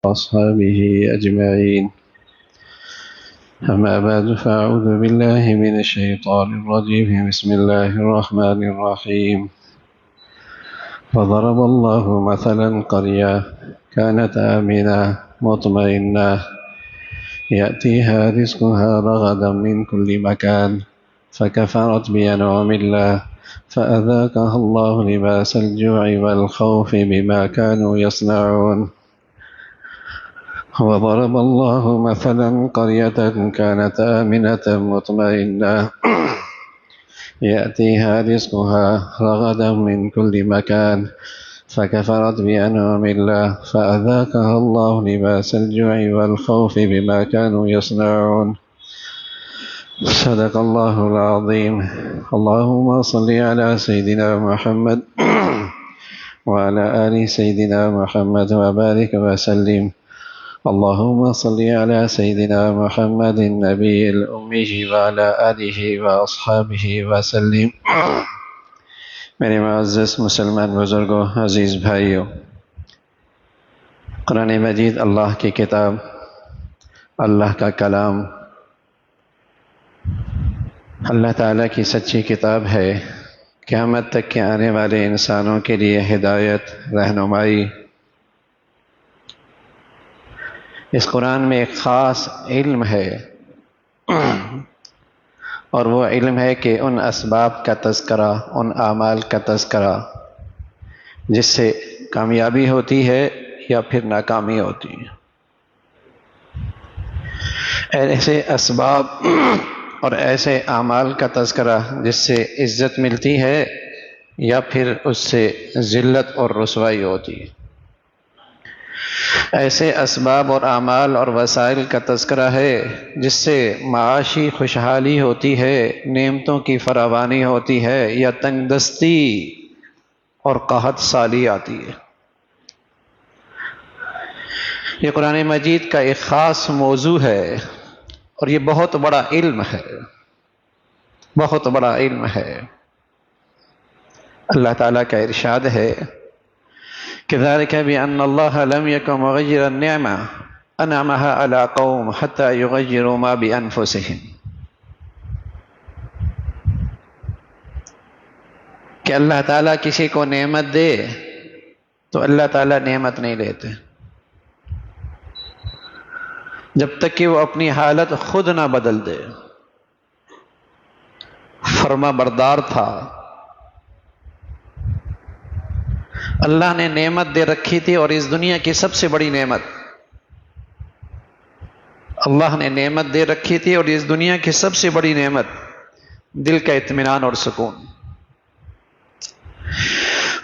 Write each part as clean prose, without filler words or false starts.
وأصحابه أجمعين. أما بعد فأعوذ بالله من الشيطان الرجيم. بسم الله الرحمن الرحيم. وضرب الله مثلا قرية كانت آمنة مطمئنة يأتيها رزقها رغدا من كل مكان فكفرت بأنعم الله فأذاقها الله لباس الجوع والخوف بما كانوا يصنعون. وضرب الله مثلا قرية كانت آمنة مطمئنة يأتيها رزقها رغدا من كل مكان فكفرت بأنعم الله فأذاقها الله لباس الجوع والخوف بما كانوا يصنعون. صدق الله العظيم. اللهم صل على سيدنا محمد وعلى آل سيدنا محمد وبارك وسلم. اللهم صل على سيدنا محمد النبي الأمي وعلى آله وأصحابه وسلم. میرے معزز مسلمان بزرگوں، عزیز بھائیوں، قرآن مجید اللہ کی کتاب، اللہ کا کلام، اللہ تعالیٰ کی سچی کتاب ہے۔ قیامت تک کے آنے والے انسانوں کے لیے ہدایت، رہنمائی۔ اس قرآن میں ایک خاص علم ہے، اور وہ علم ہے کہ ان اسباب کا تذکرہ، ان اعمال کا تذکرہ جس سے کامیابی ہوتی ہے یا پھر ناکامی ہوتی ہے۔ ایسے اسباب اور ایسے اعمال کا تذکرہ جس سے عزت ملتی ہے یا پھر اس سے ذلت اور رسوائی ہوتی ہے۔ ایسے اسباب اور اعمال اور وسائل کا تذکرہ ہے جس سے معاشی خوشحالی ہوتی ہے، نعمتوں کی فراوانی ہوتی ہے، یا تنگ دستی اور قحط سالی آتی ہے۔ یہ قرآن مجید کا ایک خاص موضوع ہے، اور یہ بہت بڑا علم ہے، بہت بڑا علم ہے۔ اللہ تعالیٰ کا ارشاد ہے كذلك بأن الله لم يكن مغيرا نعمة أنعمها على قوم حتى يغيروا ما بأنفسهم، کہ اللہ تعالیٰ کسی کو نعمت دے تو اللہ تعالیٰ نعمت نہیں لیتے جب تک کہ وہ اپنی حالت خود نہ بدل دے۔ فرما بردار تھا، اللہ نے نعمت دے رکھی تھی، اور اس دنیا کی سب سے بڑی نعمت اللہ نے نعمت دے رکھی تھی، اور اس دنیا کی سب سے بڑی نعمت دل کا اطمینان اور سکون۔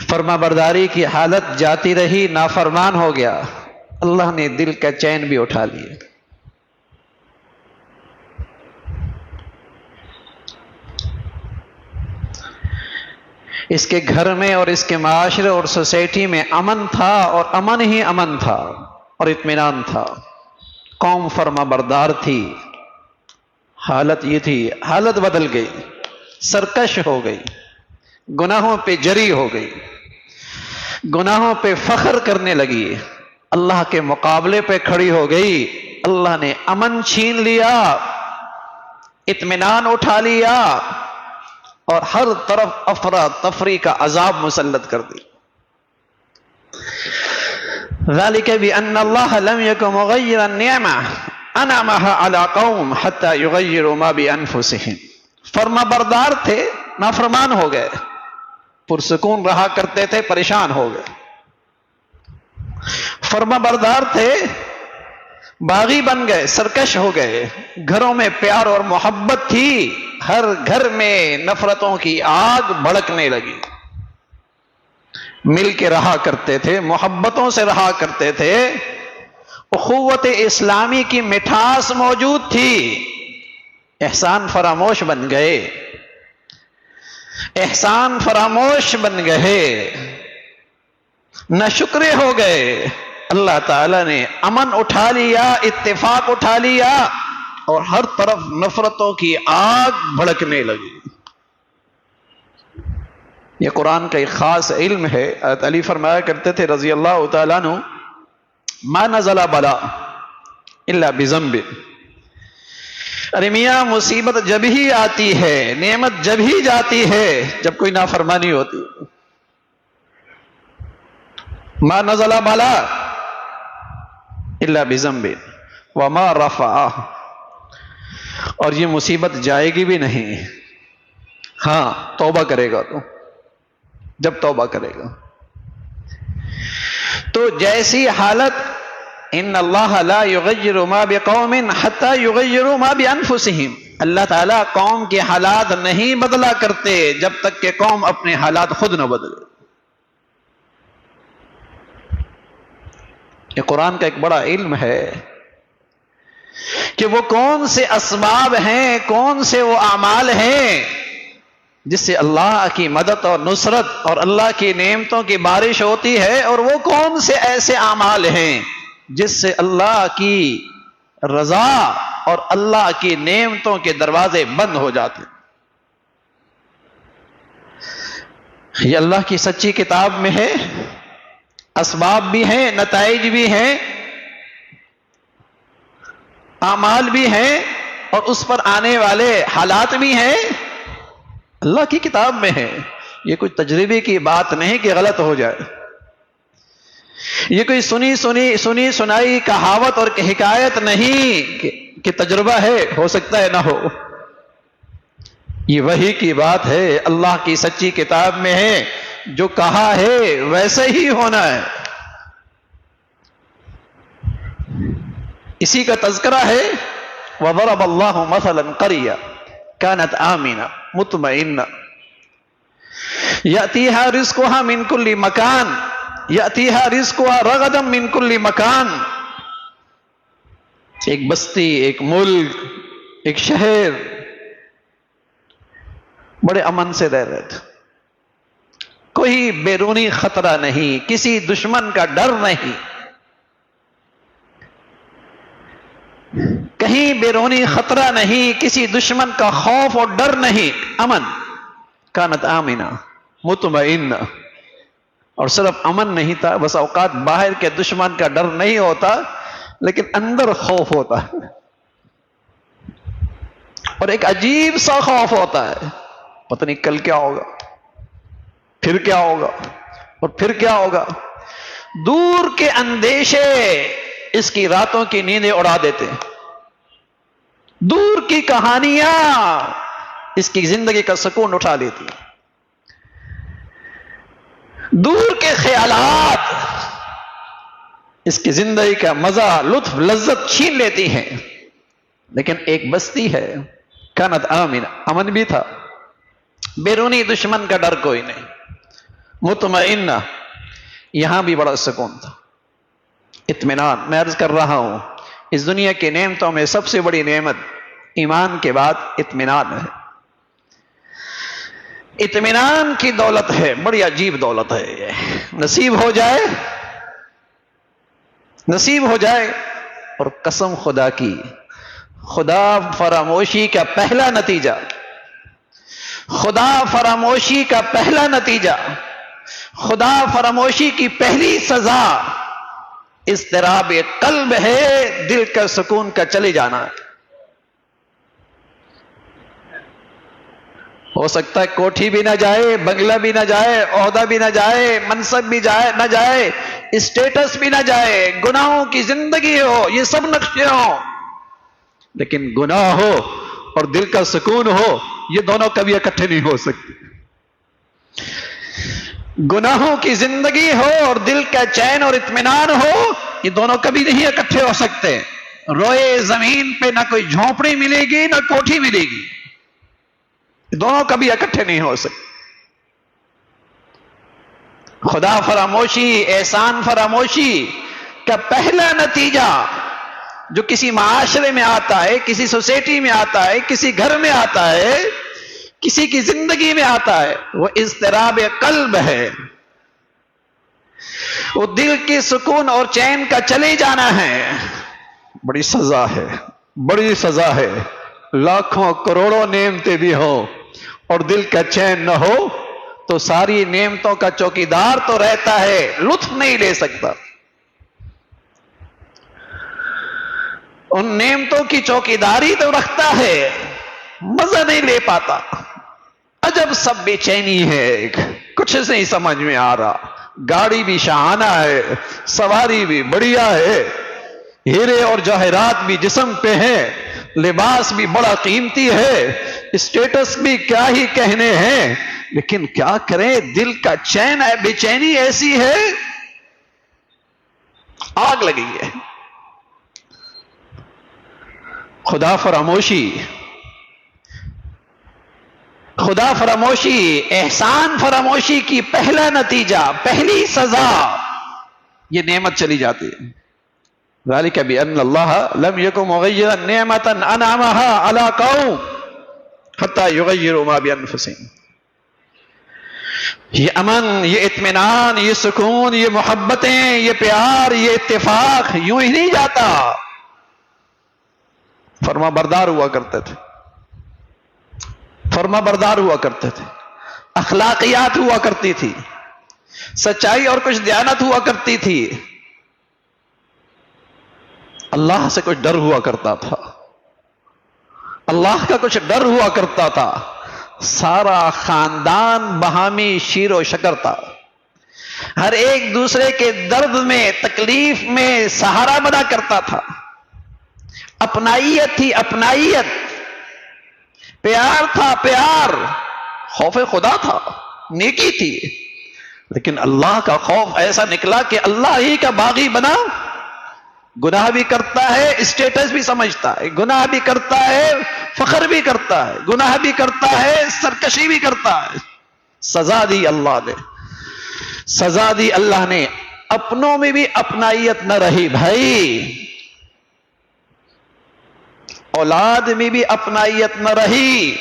فرما برداری کی حالت جاتی رہی، نافرمان ہو گیا، اللہ نے دل کا چین بھی اٹھا لیا۔ اس کے گھر میں اور اس کے معاشرے اور سوسائٹی میں امن تھا، اور امن ہی امن تھا اور اطمینان تھا۔ قوم فرما بردار تھی، حالت یہ تھی، حالت بدل گئی، سرکش ہو گئی، گناہوں پہ جری ہو گئی، گناہوں پہ فخر کرنے لگی، اللہ کے مقابلے پہ کھڑی ہو گئی۔ اللہ نے امن چھین لیا، اطمینان اٹھا لیا، اور ہر طرف افراتفری کا عذاب مسلط کر دی۔ ذالک بأن اللہ لم یکن مغیرا نعمہ انعمها على قوم حتى یغیروا ما بانفسهم۔ فرما بردار تھے، نافرمان ہو گئے، پرسکون رہا کرتے تھے، پریشان ہو گئے۔ فرما بردار تھے، باغی بن گئے، سرکش ہو گئے۔ گھروں میں پیار اور محبت تھی، ہر گھر میں نفرتوں کی آگ بھڑکنے لگی۔ مل کے رہا کرتے تھے، محبتوں سے رہا کرتے تھے، اخوت اسلامی کی مٹھاس موجود تھی۔ احسان فراموش بن گئے، احسان فراموش بن گئے، ناشکرے ہو گئے۔ اللہ تعالیٰ نے امن اٹھا لیا، اتفاق اٹھا لیا، اور ہر طرف نفرتوں کی آگ بھڑکنے لگی۔ یہ قرآن کا ایک خاص علم ہے۔ حضرت علی فرمایا کرتے تھے رضی اللہ تعالیٰ عنہ ما نزل بلا الا بذنب. ارے میاں مصیبت جب ہی آتی ہے، نعمت جب ہی جاتی ہے جب کوئی نافرمانی ہوتی. ما نزل بلا الا بذنب وما رفع. اور یہ مصیبت جائے گی بھی نہیں، ہاں توبہ کرے گا تو، جب توبہ کرے گا. تو جیسی حالت، ان اللہ لا یغیر ما بقوم حتی یغیروا ما بانفسہم، اللہ تعالیٰ قوم کے حالات نہیں بدلا کرتے جب تک کہ قوم اپنے حالات خود نہ بدلے. یہ قرآن کا ایک بڑا علم ہے کہ وہ کون سے اسباب ہیں، کون سے وہ اعمال ہیں جس سے اللہ کی مدد اور نصرت اور اللہ کی نعمتوں کی بارش ہوتی ہے، اور وہ کون سے ایسے اعمال ہیں جس سے اللہ کی رضا اور اللہ کی نعمتوں کے دروازے بند ہو جاتے. یہ اللہ کی سچی کتاب میں ہے، اسباب بھی ہیں، نتائج بھی ہیں، اعمال بھی ہیں، اور اس پر آنے والے حالات بھی ہیں، اللہ کی کتاب میں ہے. یہ کوئی تجربے کی بات نہیں کہ غلط ہو جائے، یہ کوئی سنی سنائی کہاوت اور حکایت نہیں کہ تجربہ ہے، ہو سکتا ہے نہ ہو. یہ وحی کی بات ہے، اللہ کی سچی کتاب میں ہے، جو کہا ہے ویسے ہی ہونا ہے. اسی کا تذکرہ ہے وَضَرَبَ اللَّهُ مَثَلًا قَرْيَةً كَانَتْ آمِنَةً مُطْمَئِنَّةً يَأْتِيهَا رِزْقُهَا مِنْ كُلِّ مَكَانٍ يَأْتِيهَا رِزْقُهَا رَغَدًا مِنْ كُلِّ مَكَانٍ. ایک بستی، ایک ملک، ایک شہر بڑے امن سے رہ رہے تھے، کوئی بیرونی خطرہ نہیں، کسی دشمن کا ڈر نہیں، کہیں بیرونی خطرہ نہیں، کسی دشمن کا خوف اور ڈر نہیں، امن. کانت آمنہ مطمئنہ. اور صرف امن نہیں تھا، بس اوقات باہر کے دشمن کا ڈر نہیں ہوتا لیکن اندر خوف ہوتا ہے، اور ایک عجیب سا خوف ہوتا ہے، پتہ نہیں کل کیا ہوگا، پھر کیا ہوگا، اور پھر کیا ہوگا. دور کے اندیشے اس کی راتوں کی نیندیں اڑا دیتے ہیں، دور کی کہانیاں اس کی زندگی کا سکون اٹھا لیتی، دور کے خیالات اس کی زندگی کا مزہ، لطف، لذت چھین لیتی ہیں. لیکن ایک بستی ہے کانت آمنہ، امن بھی تھا، بیرونی دشمن کا ڈر کوئی نہیں، مطمئنہ، یہاں بھی بڑا سکون تھا، اطمینان. میں عرض کر رہا ہوں اس دنیا کی نعمتوں میں سب سے بڑی نعمت ایمان کے بعد اطمینان ہے. اطمینان کی دولت ہے، بڑی عجیب دولت ہے. یہ نصیب ہو جائے. اور قسم خدا کی، خدا فراموشی کا پہلا نتیجہ، خدا فراموشی کا پہلا نتیجہ، خدا فراموشی کی پہلی سزا اضطراب قلب ہے، دل کا سکون کا چلے جانا. ہو سکتا ہے کوٹھی بھی نہ جائے، بنگلہ بھی نہ جائے، عہدہ بھی نہ جائے، منصب بھی نہ جائے، اسٹیٹس بھی نہ جائے، گناہوں کی زندگی ہو، یہ سب نقشے ہوں، لیکن گناہ ہو اور دل کا سکون ہو، یہ دونوں کبھی اکٹھے نہیں ہو سکتے. گناہوں کی زندگی ہو اور دل کا چین اور اطمینان ہو، یہ دونوں کبھی نہیں اکٹھے ہو سکتے. روئے زمین پہ نہ کوئی جھونپڑی ملے گی نہ کوٹھی ملے گی، دونوں کبھی اکٹھے نہیں ہو سکتے. خدا فراموشی، احسان فراموشی کا پہلا نتیجہ جو کسی معاشرے میں آتا ہے، کسی سوسائٹی میں آتا ہے، کسی گھر میں آتا ہے، کسی کی زندگی میں آتا ہے، وہ اضطراب قلب ہے، وہ دل کی سکون اور چین کا چلے جانا ہے. بڑی سزا ہے، بڑی سزا ہے. لاکھوں کروڑوں نعمتیں بھی ہوں اور دل کا چین نہ ہو تو ساری نعمتوں کا چوکیدار تو رہتا ہے، لطف نہیں لے سکتا. ان نعمتوں کی چوکیداری تو رکھتا ہے، مزہ نہیں لے پاتا، عجب سب بے چینی ہے، کچھ نہیں سمجھ میں آ رہا، گاڑی بھی شاہانہ ہے، سواری بھی بڑھیا ہے، ہیرے اور جواہرات بھی جسم پہ ہے، لباس بھی بڑا قیمتی ہے، اسٹیٹس بھی کیا ہی کہنے ہیں، لیکن کیا کریں، دل کا چین ہے، بے چینی ایسی ہے، آگ لگی ہے۔ خدا فراموشی، احسان فراموشی کی پہلا نتیجہ، پہلی سزا، یہ نعمت چلی جاتی ہے۔ ذالک بأن اللہ لم یکن مغیرا نعمتا انعمها علی قوم حتی یغیروا ما بانفسہم۔ یہ امن، یہ اطمینان، یہ سکون، یہ محبتیں، یہ پیار، یہ اتفاق یوں ہی نہیں جاتا، فرما بردار ہوا کرتے تھے، فرما بردار ہوا کرتے تھے، اخلاقیات ہوا کرتی تھی، سچائی اور کچھ دیانت ہوا کرتی تھی، اللہ سے کچھ ڈر ہوا کرتا تھا، اللہ کا کچھ ڈر ہوا کرتا تھا، سارا خاندان باہمی شیر و شکر تھا، ہر ایک دوسرے کے درد میں، تکلیف میں سہارا بنا کرتا تھا، اپنائیت تھی، اپنائیت، پیار تھا، پیار، خوف خدا تھا، نیکی تھی، لیکن اللہ کا خوف ایسا نکلا کہ اللہ ہی کا باغی بنا، گناہ بھی کرتا ہے، اسٹیٹس بھی سمجھتا ہے، گناہ بھی کرتا ہے، فخر بھی کرتا ہے، گناہ بھی کرتا ہے، سرکشی بھی کرتا ہے، سزا دی اللہ نے، سزا دی اللہ نے، اپنوں میں بھی اپنائیت نہ رہی بھائی، اولاد میں بھی اپنائیت نہ رہی،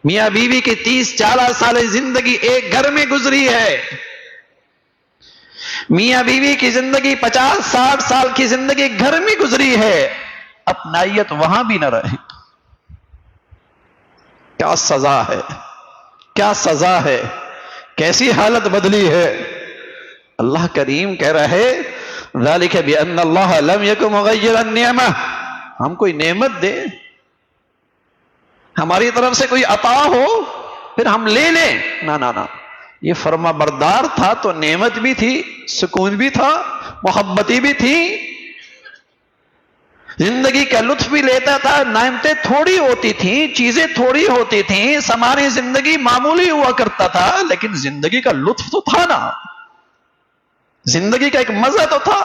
میاں بیوی کی 30-40 سال زندگی ایک گھر میں گزری ہے، میاں بیوی کی زندگی 50-60 سال کی زندگی گھر میں گزری ہے، اپنائیت وہاں بھی نہ رہی، کیا سزا ہے، کیا سزا ہے، کیسی حالت بدلی ہے۔ اللہ کریم کہہ رہے ذالک بأن اللہ لم یکن مغیرا نعمہ، ہم کوئی نعمت دے، ہماری طرف سے کوئی عطا ہو پھر ہم لے لیں، نہ، یہ فرما بردار تھا تو نعمت بھی تھی، سکون بھی تھا، محبتی بھی تھی، زندگی کا لطف بھی لیتا تھا، نعمتیں تھوڑی ہوتی تھیں، چیزیں تھوڑی ہوتی تھیں، سماری زندگی معمولی ہوا کرتا تھا، لیکن زندگی کا لطف تو تھا نا، زندگی کا ایک مزہ تو تھا،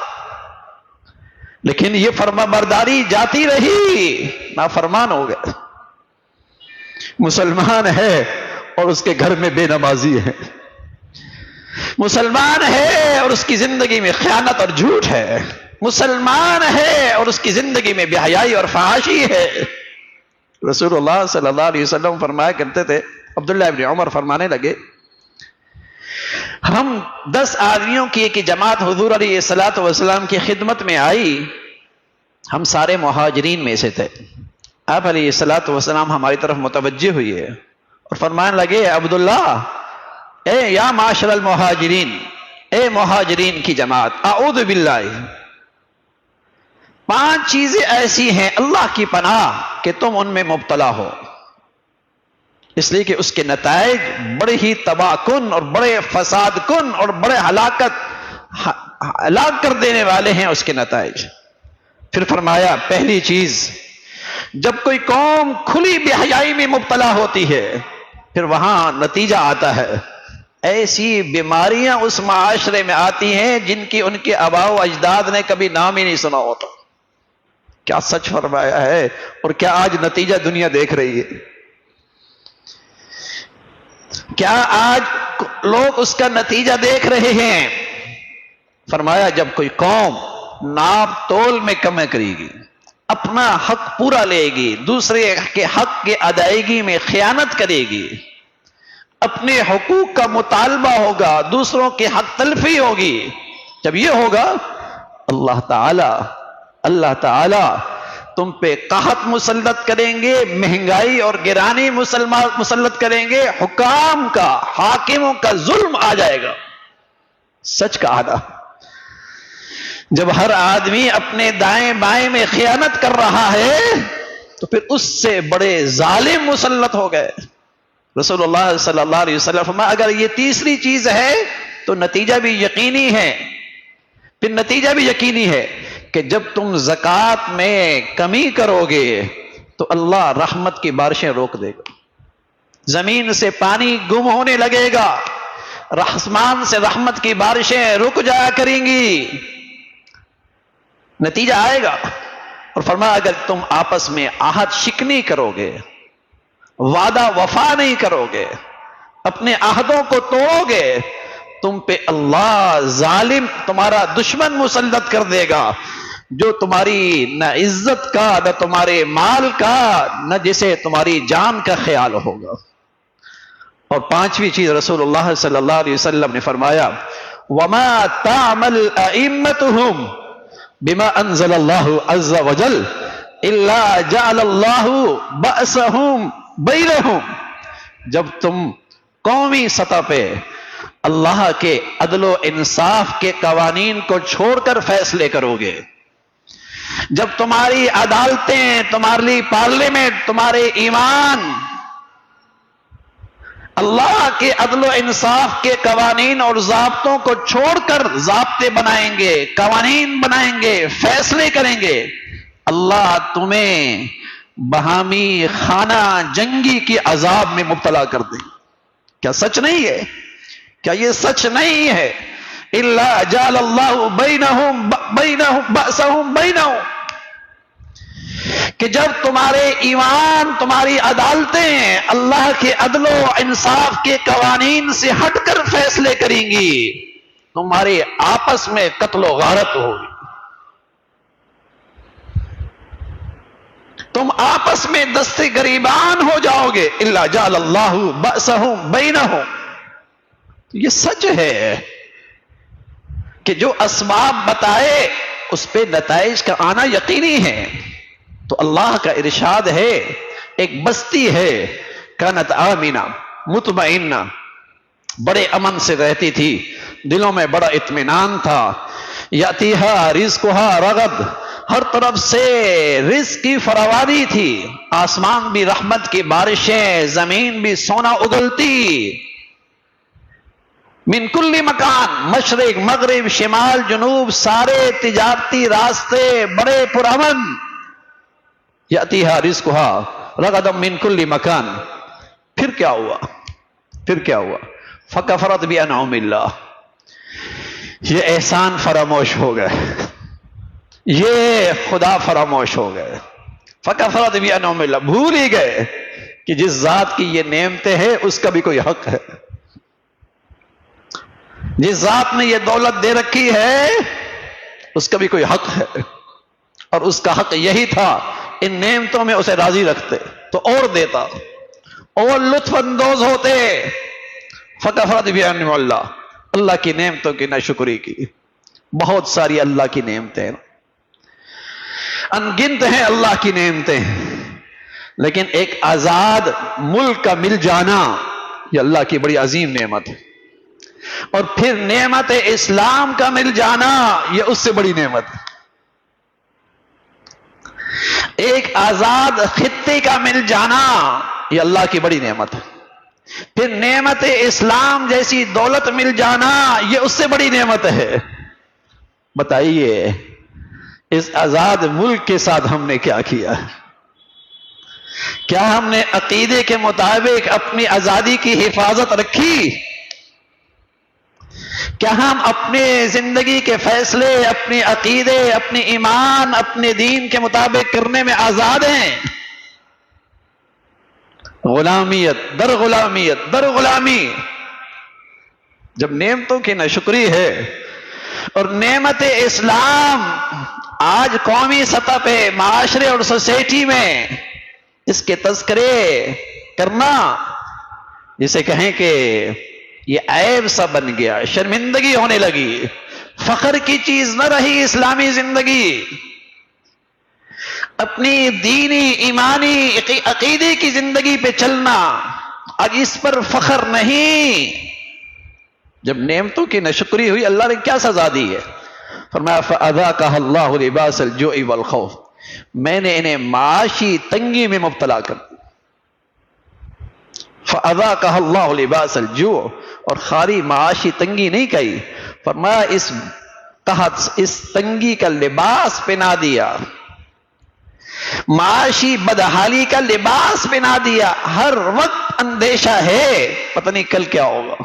لیکن یہ فرما برداری جاتی رہی، نافرمان ہو گئے، مسلمان ہے اور اس کے گھر میں بے نمازی ہے، مسلمان ہے اور اس کی زندگی میں خیانت اور جھوٹ ہے، مسلمان ہے اور اس کی زندگی میں بے حیائی اور فحاشی ہے۔ رسول اللہ صلی اللہ علیہ وسلم فرمایا کرتے تھے، عبداللہ ابن عمر فرمانے لگے، ہم 10 آدمیوں کی ایک جماعت حضور علیہ السلام کی خدمت میں آئی، ہم سارے مہاجرین میں سے تھے، آپ علیہ السلام ہماری طرف متوجہ ہوئی ہے اور فرمانے لگے، عبداللہ، اے یا معاشر المہاجرین، اے مہاجرین کی جماعت، اعوذ باللہ، 5 چیزیں ایسی ہیں اللہ کی پناہ کہ تم ان میں مبتلا ہو، اس لیے کہ اس کے نتائج بڑے ہی تباہ کن اور بڑے فساد کن اور بڑے ہلاک کر دینے والے ہیں اس کے نتائج۔ پھر فرمایا، پہلی چیز، جب کوئی قوم کھلی بے حیائی میں مبتلا ہوتی ہے پھر وہاں نتیجہ آتا ہے، ایسی بیماریاں اس معاشرے میں آتی ہیں جن کی ان کے آباء و اجداد نے کبھی نام ہی نہیں سنا ہوتا۔ کیا سچ فرمایا ہے، اور کیا آج نتیجہ دنیا دیکھ رہی ہے، کیا آج لوگ اس کا نتیجہ دیکھ رہے ہیں۔ فرمایا، جب کوئی قوم ناپ تول میں کمی کرے گی، اپنا حق پورا لے گی، دوسرے کے حق کی ادائیگی میں خیانت کرے گی، اپنے حقوق کا مطالبہ ہوگا، دوسروں کے حق تلفی ہوگی، جب یہ ہوگا اللہ تعالی تم پہ قحط مسلط کریں گے، مہنگائی اور گرانی مسلط کریں گے، حکام کا، حاکموں کا ظلم آ جائے گا۔ سچ کہا تھا، جب ہر آدمی اپنے دائیں بائیں میں خیانت کر رہا ہے تو پھر اس سے بڑے ظالم مسلط ہو گئے. رسول اللہ صلی اللہ علیہ وسلم فرمایا اگر یہ تیسری چیز ہے تو نتیجہ بھی یقینی ہے. پھر نتیجہ بھی یقینی ہے کہ جب تم زکوٰۃ میں کمی کرو گے تو اللہ رحمت کی بارشیں روک دے گا، زمین سے پانی گم ہونے لگے گا، آسمان سے رحمت کی بارشیں رک جایا کریں گی، نتیجہ آئے گا. اور فرمایا اگر تم آپس میں عہد شکنی کرو گے، وعدہ وفا نہیں کرو گے، اپنے عہدوں کو توڑو گے، تم پہ اللہ ظالم تمہارا دشمن مسلط کر دے گا جو تمہاری نہ عزت کا نہ تمہارے مال کا نہ جسے تمہاری جان کا خیال ہوگا. اور پانچویں چیز رسول اللہ صلی اللہ علیہ وسلم نے فرمایا وَمَا تَعْمَلْ أَئِمَّتُهُمْ بِمَا أَنزَلَ اللَّهُ عَزَّ وَجَلَّ إِلَّا جَعَلَ اللَّهُ بَأْسَهُمْ بَيْنَهُمْ. جب تم قومی سطح پہ اللہ کے عدل و انصاف کے قوانین کو چھوڑ کر فیصلے کرو گے، جب تمہاری عدالتیں، تمہاری پارلیمنٹ، تمہارے ایمان اللہ کے عدل و انصاف کے قوانین اور ضابطوں کو چھوڑ کر ضابطے بنائیں گے، قوانین بنائیں گے، فیصلے کریں گے، اللہ تمہیں باہمی خانہ جنگی کی عذاب میں مبتلا کر دیں. کیا سچ نہیں ہے؟ کیا یہ سچ نہیں ہے؟ الا جعل اللہ بینہم بأسہم بینہم، کہ جب تمہارے ایمان، تمہاری عدالتیں اللہ کے عدل و انصاف کے قوانین سے ہٹ کر فیصلے کریں گی، تمہارے آپس میں قتل و غارت ہوگی، تم آپس میں دستے گریبان ہو جاؤ گے. الا جعل اللہ بأسہم بینہم. یہ سچ ہے کہ جو اسباب بتائے اس پہ نتائج کا آنا یقینی ہے. تو اللہ کا ارشاد ہے ایک بستی ہے کانت آمینہ مطمئنہ، بڑے امن سے رہتی تھی، دلوں میں بڑا اطمینان تھا. یاتیہا رزقہا رغد، ہر طرف سے رزق کی فراوانی تھی، آسمان بھی رحمت کی بارشیں، زمین بھی سونا اگلتی، من کل مکان، مشرق مغرب شمال جنوب سارے تجارتی راستے بڑے پرامن. یاتیہا رزقہا رغدا من کل مکان. پھر کیا ہوا؟ پھر کیا ہوا؟ فکفرت بانعم اللہ، یہ احسان فراموش ہو گئے، یہ خدا فراموش ہو گئے. فکفرت بانعم اللہ، بھول ہی گئے کہ جس ذات کی یہ نعمتیں ہیں اس کا بھی کوئی حق ہے، جس ذات نے یہ دولت دے رکھی ہے اس کا بھی کوئی حق ہے، اور اس کا حق یہی تھا ان نعمتوں میں اسے راضی رکھتے تو اور دیتا اور لطف اندوز ہوتے. فکفرت بانعم اللہ، اللہ کی نعمتوں کی ناشکری کی. بہت ساری اللہ کی نعمتیں، انگنت ہیں اللہ کی نعمتیں، لیکن ایک آزاد ملک کا مل جانا یہ اللہ کی بڑی عظیم نعمت ہے. اور پھر نعمت اسلام کا مل جانا یہ اس سے بڑی نعمت ہے. ایک آزاد خطے کا مل جانا یہ اللہ کی بڑی نعمت ہے. پھر نعمت اسلام جیسی دولت مل جانا یہ اس سے بڑی نعمت ہے. بتائیے اس آزاد ملک کے ساتھ ہم نے کیا کیا؟ کیا ہم نے عقیدے کے مطابق اپنی آزادی کی حفاظت رکھی؟ کیا ہم اپنے زندگی کے فیصلے، اپنے عقیدے، اپنے ایمان، اپنے دین کے مطابق کرنے میں آزاد ہیں؟ غلامیت در غلامیت در غلامی. جب نعمتوں کی ناشکری ہے اور نعمت اسلام آج قومی سطح پہ معاشرے اور سوسائٹی میں اس کے تذکرے کرنا جسے کہیں کہ یہ عیب سا بن گیا، شرمندگی ہونے لگی، فخر کی چیز نہ رہی اسلامی زندگی. اپنی دینی ایمانی عقیدے کی زندگی پہ چلنا آج اس پر فخر نہیں. جب نعمتوں کی ناشکری ہوئی اللہ نے کیا سزا دی ہے؟ فرمایا فَأَذَاقَهَا اللَّهُ لِبَاسَ الْجُوعِ وَالْخَوْفِ، میں نے انہیں معاشی تنگی میں مبتلا کر دیا۔ فَأَذَاقَهَا اللَّهُ لِبَاسَ الْجُوعِ، اور خالی معاشی تنگی نہیں کہی، فرمایا اس تنگی کا لباس پہنا دیا، معاشی بدحالی کا لباس پہنا دیا۔ ہر وقت اندیشہ ہے، پتہ نہیں کل کیا ہوگا،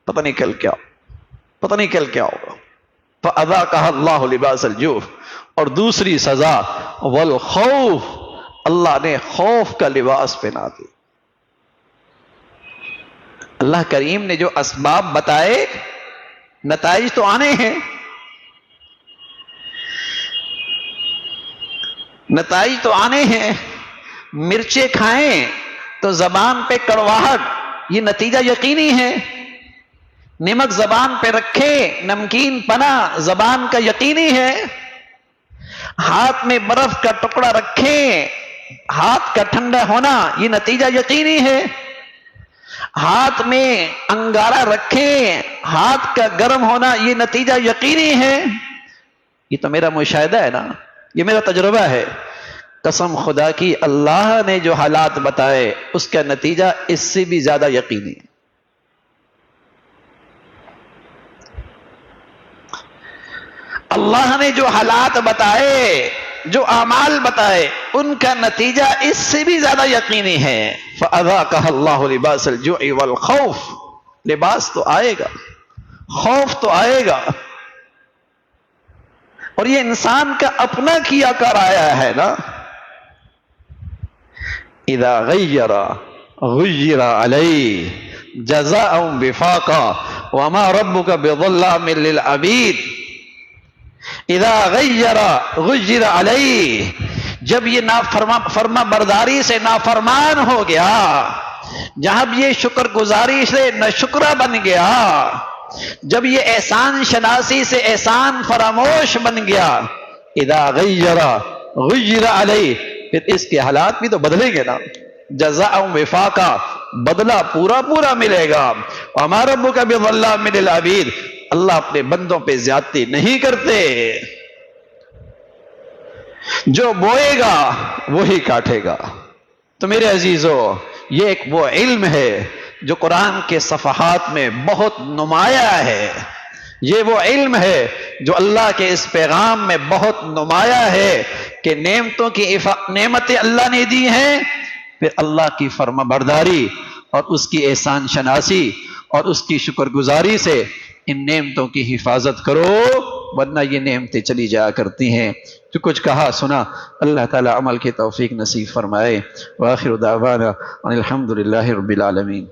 پتہ نہیں کل کیا ہوگا، پتہ نہیں کل کیا ہوگا۔ فَأَذَاقَهَا اللَّهُ لِبَاسَ الْجُوعِ، اور دوسری سزا والخوف، اللہ نے خوف کا لباس پہنا دیا۔ اللہ کریم نے جو اسباب بتائے، نتائج تو آنے ہیں، نتائج تو آنے ہیں۔ مرچیں کھائیں تو زبان پہ کڑواہٹ، یہ نتیجہ یقینی ہے۔ نمک زبان پہ رکھیں، نمکین پنا زبان کا یقینی ہے۔ ہاتھ میں برف کا ٹکڑا رکھیں، ہاتھ کا ٹھنڈا ہونا یہ نتیجہ یقینی ہے۔ ہاتھ میں انگارہ رکھیں، ہاتھ کا گرم ہونا یہ نتیجہ یقینی ہے۔ یہ تو میرا مشاہدہ ہے نا، یہ میرا تجربہ ہے۔ قسم خدا کی اللہ نے جو حالات بتائے اس کا نتیجہ اس سے بھی زیادہ یقینی ہے۔ اللہ نے جو حالات بتائے، جو اعمال بتائے، ان کا نتیجہ اس سے بھی زیادہ یقینی ہے۔ فَأَذَاقَهَا اللَّهُ لِبَاسَ الْجُوعِ وَالْخَوْفِ، لباس تو آئے گا، خوف تو آئے گا، اور یہ انسان کا اپنا کیا کر آیا ہے نا۔ اذا غیر غیر علیہ جزاء وفاقا وما ربک بظلام للعبید۔ اذا غیر غیر علیہ، جب یہ فرما برداری سے نافرمان ہو گیا، جب یہ شکر گزاری سے ناشکرہ بن گیا، جب یہ احسان شناسی سے احسان فراموش بن گیا، اذا غیر غیر علیہ، پھر اس کے حالات بھی تو بدلیں گے نا۔ جزاء وفاقا، بدلہ پورا پورا ملے گا۔ وما ربک بظلام للعبید، اللہ اپنے بندوں پہ زیادتی نہیں کرتے، جو بوئے گا وہی کاٹے گا۔ تو میرے عزیزو، یہ ایک وہ علم ہے جو قرآن کے صفحات میں بہت نمایاں ہے، یہ وہ علم ہے جو اللہ کے اس پیغام میں بہت نمایاں ہے کہ نعمتیں اللہ نے دی ہیں، پھر اللہ کی فرما برداری اور اس کی احسان شناسی اور اس کی شکر گزاری سے ان نعمتوں کی حفاظت کرو، ورنہ یہ نعمتیں چلی جایا کرتی ہیں۔ جو کچھ کہا سنا، اللہ تعالی عمل کی توفیق نصیب فرمائے۔ وآخر دعوانا ان الحمد للہ رب العالمین۔